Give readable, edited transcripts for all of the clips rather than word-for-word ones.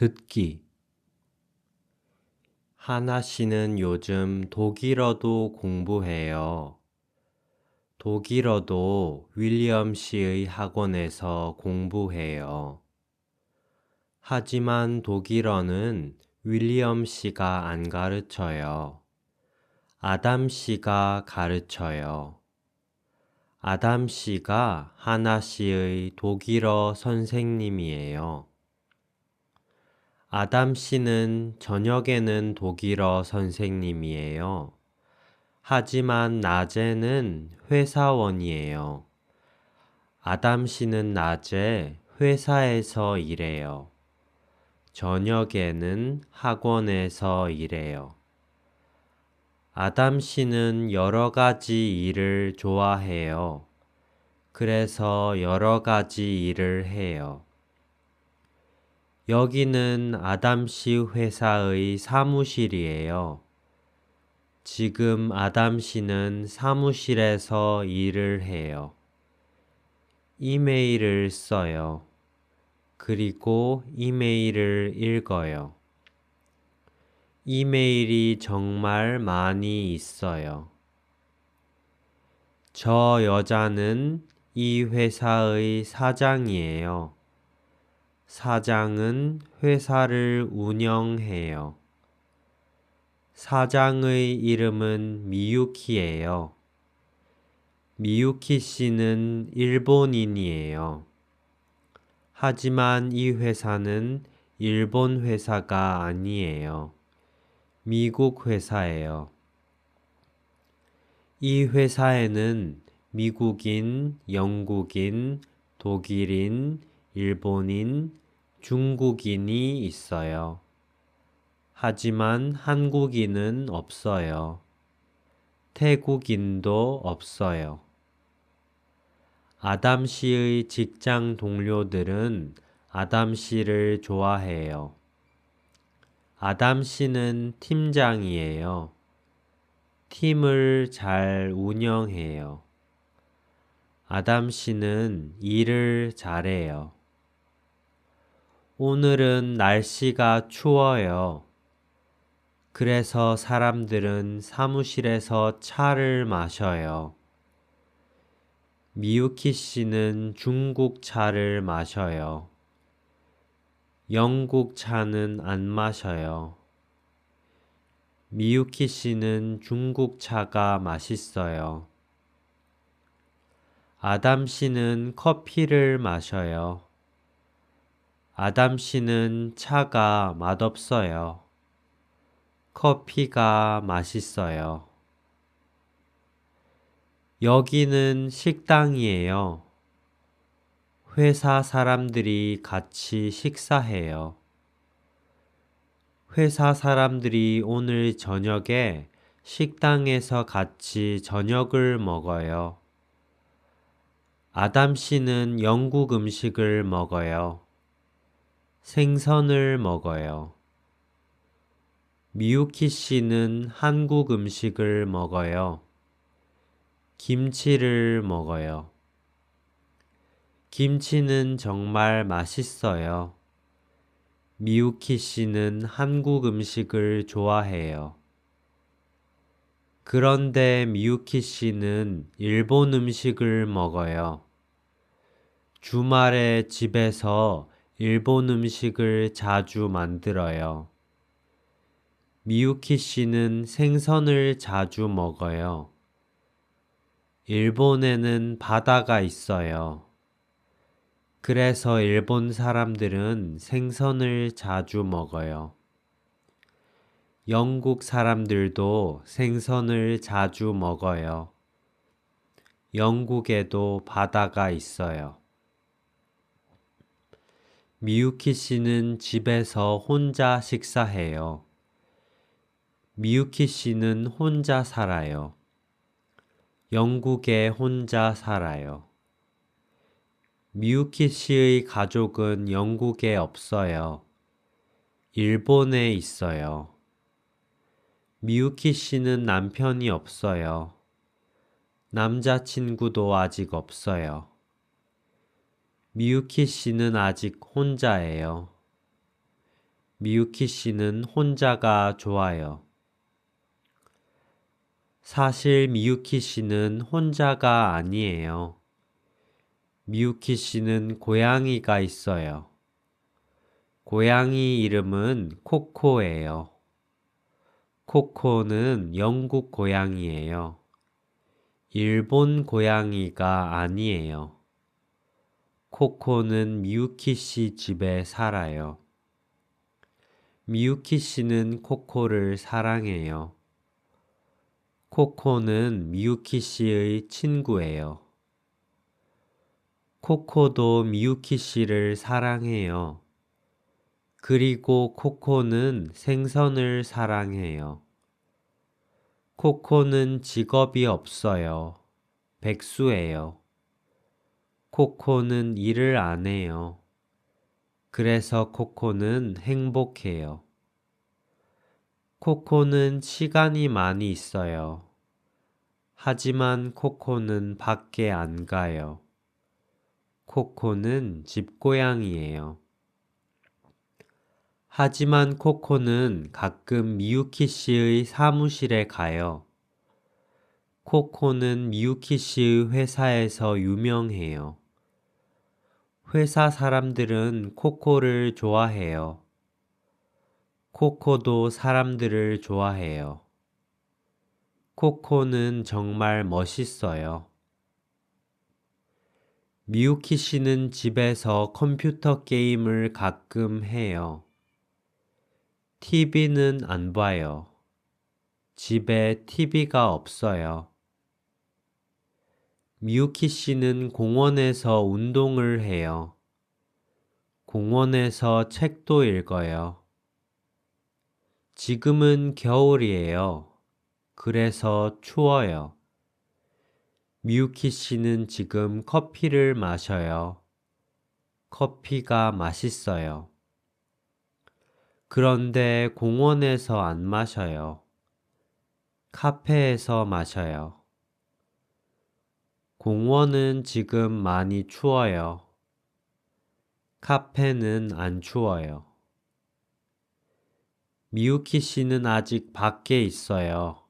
듣기. 하나 씨는 요즘 독일어도 공부해요. 독일어도 윌리엄 씨의 학원에서 공부해요. 하지만 독일어는 윌리엄 씨가 안 가르쳐요. 아담 씨가 가르쳐요. 아담 씨가 하나 씨의 독일어 선생님이에요. 아담 씨는 저녁에는 독일어 선생님이에요. 하지만 낮에는 회사원이에요. 아담 씨는 낮에 회사에서 일해요. 저녁에는 학원에서 일해요. 아담 씨는 여러 가지 일을 좋아해요. 그래서 여러 가지 일을 해요. 여기는 아담 씨 회사의 사무실이에요. 지금 아담 씨는 사무실에서 일을 해요. 이메일을 써요. 그리고 이메일을 읽어요. 이메일이 정말 많이 있어요. 저 여자는 이 회사의 사장이에요. 사장은 회사를 운영해요. 사장의 이름은 미유키예요. 미유키 씨는 일본인이에요. 하지만 이 회사는 일본 회사가 아니에요. 미국 회사예요. 이 회사에는 미국인, 영국인, 독일인, 일본인, 중국인이 있어요. 하지만 한국인은 없어요. 태국인도 없어요. 아담 씨의 직장 동료들은 아담 씨를 좋아해요. 아담 씨는 팀장이에요. 팀을 잘 운영해요. 아담 씨는 일을 잘해요. 오늘은 날씨가 추워요. 그래서 사람들은 사무실에서 차를 마셔요. 미유키 씨는 중국 차를 마셔요. 영국 차는 안 마셔요. 미유키 씨는 중국 차가 맛있어요. 아담 씨는 커피를 마셔요. 아담 씨는 차가 맛없어요. 커피가 맛있어요. 여기는 식당이에요. 회사 사람들이 같이 식사해요. 회사 사람들이 오늘 저녁에 식당에서 같이 저녁을 먹어요. 아담 씨는 영국 음식을 먹어요. 생선을 먹어요. 미유키 씨는 한국 음식을 먹어요. 김치를 먹어요. 김치는 정말 맛있어요. 미유키 씨는 한국 음식을 좋아해요. 그런데 미유키 씨는 일본 음식을 먹어요. 주말에 집에서 일본 음식을 자주 만들어요. 미유키 씨는 생선을 자주 먹어요. 일본에는 바다가 있어요. 그래서 일본 사람들은 생선을 자주 먹어요. 영국 사람들도 생선을 자주 먹어요. 영국에도 바다가 있어요. 미유키 씨는 집에서 혼자 식사해요. 미유키 씨는 혼자 살아요. 영국에 혼자 살아요. 미유키 씨의 가족은 영국에 없어요. 일본에 있어요. 미유키 씨는 남편이 없어요. 남자친구도 아직 없어요. 미유키 씨는 아직 혼자예요. 미유키 씨는 혼자가 좋아요. 사실 미유키 씨는 혼자가 아니에요. 미유키 씨는 고양이가 있어요. 고양이 이름은 코코예요. 코코는 영국 고양이에요. 일본 고양이가 아니에요. 코코는 미유키 씨 집에 살아요. 미유키 씨는 코코를 사랑해요. 코코는 미유키 씨의 친구예요. 코코도 미유키 씨를 사랑해요. 그리고 코코는 생선을 사랑해요. 코코는 직업이 없어요. 백수예요. 코코는 일을 안 해요. 그래서 코코는 행복해요. 코코는 시간이 많이 있어요. 하지만 코코는 밖에 안 가요. 코코는 집고양이에요. 하지만 코코는 가끔 미유키 씨의 사무실에 가요. 코코는 미유키 씨의 회사에서 유명해요. 회사 사람들은 코코를 좋아해요. 코코도 사람들을 좋아해요. 코코는 정말 멋있어요. 미유키 씨는 집에서 컴퓨터 게임을 가끔 해요. TV는 안 봐요. 집에 TV가 없어요. 미유키 씨는 공원에서 운동을 해요. 공원에서 책도 읽어요. 지금은 겨울이에요. 그래서 추워요. 미유키 씨는 지금 커피를 마셔요. 커피가 맛있어요. 그런데 공원에서 안 마셔요. 카페에서 마셔요. 공원은 지금 많이 추워요. 카페는 안 추워요. 미유키 씨는 아직 밖에 있어요.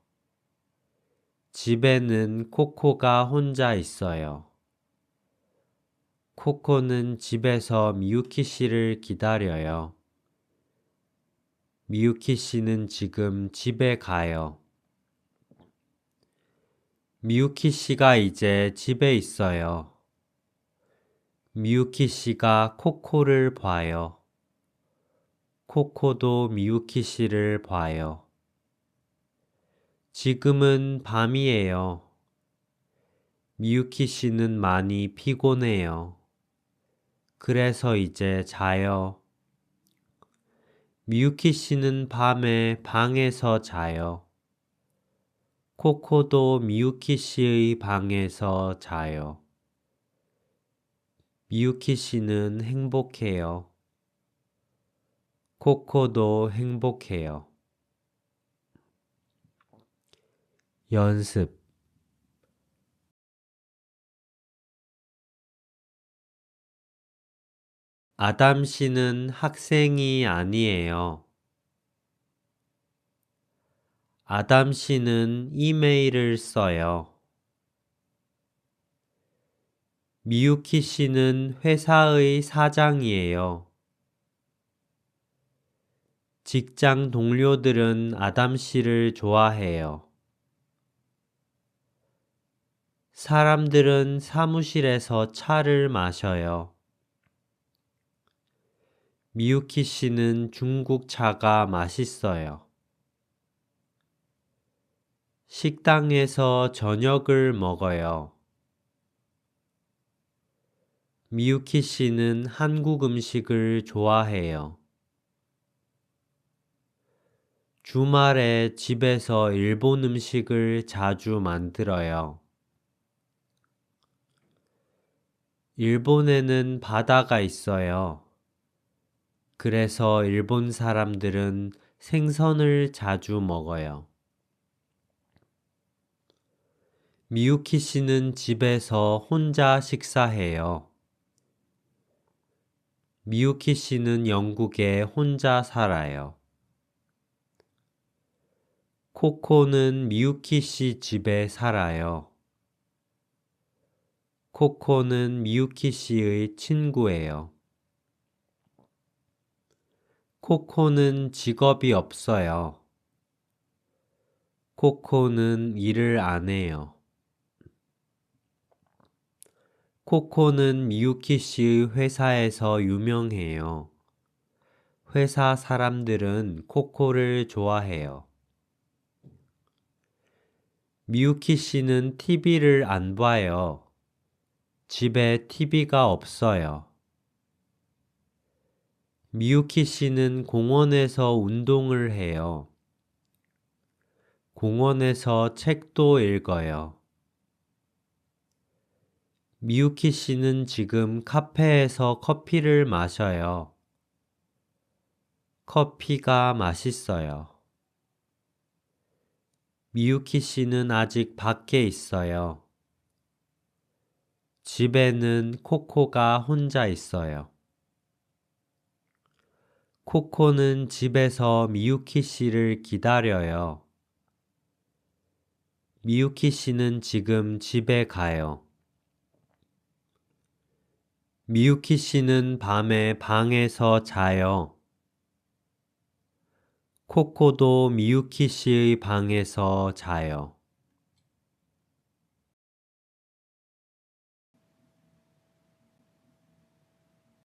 집에는 코코가 혼자 있어요. 코코는 집에서 미유키 씨를 기다려요. 미유키 씨는 지금 집에 가요. 미유키 씨가 이제 집에 있어요. 미유키 씨가 코코를 봐요. 코코도 미유키 씨를 봐요. 지금은 밤이에요. 미유키 씨는 많이 피곤해요. 그래서 이제 자요. 미유키 씨는 밤에 방에서 자요. 코코도 미유키 씨의 방에서 자요. 미유키 씨는 행복해요. 코코도 행복해요. 연습. 아담 씨는 학생이 아니에요. 아담 씨는 이메일을 써요. 미유키 씨는 회사의 사장이에요. 직장 동료들은 아담 씨를 좋아해요. 사람들은 사무실에서 차를 마셔요. 미유키 씨는 중국 차가 맛있어요. 식당에서 저녁을 먹어요. 미유키 씨는 한국 음식을 좋아해요. 주말에 집에서 일본 음식을 자주 만들어요. 일본에는 바다가 있어요. 그래서 일본 사람들은 생선을 자주 먹어요. 미유키 씨는 집에서 혼자 식사해요. 미유키 씨는 영국에 혼자 살아요. 코코는 미유키 씨 집에 살아요. 코코는 미유키 씨의 친구예요. 코코는 직업이 없어요. 코코는 일을 안 해요. 코코는 미유키 씨의 회사에서 유명해요. 회사 사람들은 코코를 좋아해요. 미유키 씨는 TV를 안 봐요. 집에 TV가 없어요. 미유키 씨는 공원에서 운동을 해요. 공원에서 책도 읽어요. 미유키 씨는 지금 카페에서 커피를 마셔요. 커피가 맛있어요. 미유키 씨는 아직 밖에 있어요. 집에는 코코가 혼자 있어요. 코코는 집에서 미유키 씨를 기다려요. 미유키 씨는 지금 집에 가요. 미유키 씨는 밤에 방에서 자요. 코코도 미유키 씨의 방에서 자요.